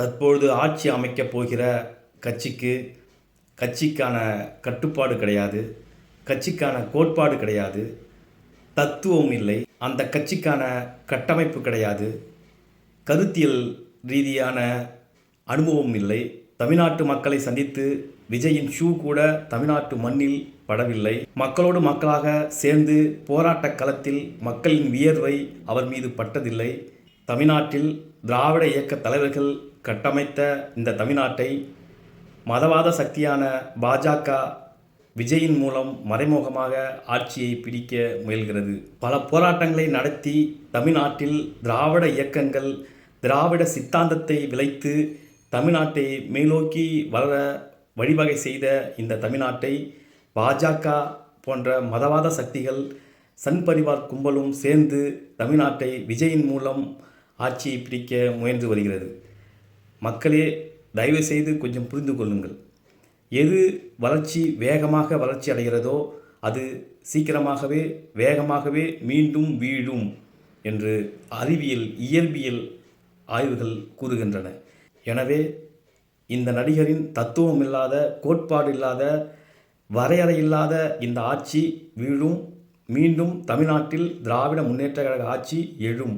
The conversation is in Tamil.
தற்பொழுது ஆட்சி அமைக்கப் போகிற கட்சிக்கான கட்டுப்பாடு கிடையாது, கட்சிக்கான கோட்பாடு கிடையாது, தத்துவம் இல்லை, அந்த கட்சிக்கான கட்டமைப்பு கிடையாது, கருத்தியல் ரீதியான அனுபவம் இல்லை. தமிழ்நாட்டு மக்களை சந்தித்து விஜயின் ஷூ கூட தமிழ்நாட்டு மண்ணில் படவில்லை. மக்களோடு மக்களாக சேர்ந்து போராட்ட களத்தில் மக்களின் வியர்வை அவர் மீது பட்டதில்லை. தமிழ்நாட்டில் திராவிட இயக்க தலைவர்கள் கட்டமைத்த இந்த தமிழ்நாட்டை மதவாத சக்தியான பாஜக விஜயின் மூலம் மறைமுகமாக ஆட்சியை பிடிக்க முயல்கிறது. பல போராட்டங்களை நடத்தி தமிழ்நாட்டில் திராவிட இயக்கங்கள் திராவிட சித்தாந்தத்தை விளைத்து தமிழ்நாட்டை மேலோக்கி வளர வழிவகை செய்த இந்த தமிழ்நாட்டை பாஜக போன்ற மதவாத சக்திகள் சன் பரிவார் கும்பலும் சேர்ந்து தமிழ்நாட்டை விஜயின் மூலம் ஆட்சியை பிடிக்க முயன்று வருகிறது. மக்களே, தயவு செய்து கொஞ்சம் புரிந்து கொள்ளுங்கள். எது வேகமாக வளர்ச்சி அடைகிறதோ அது சீக்கிரமாகவே வேகமாகவே மீண்டும் வீழும் என்று அறிவியல் இயற்பியல் ஆய்வுகள் கூறுகின்றன. எனவே இந்த நடிகரின் தத்துவம் இல்லாத, கோட்பாடு இல்லாத, வரையறை இல்லாத இந்த ஆட்சி வீழும். மீண்டும் தமிழ்நாட்டில் திராவிட முன்னேற்ற கழக ஆட்சி எழும்.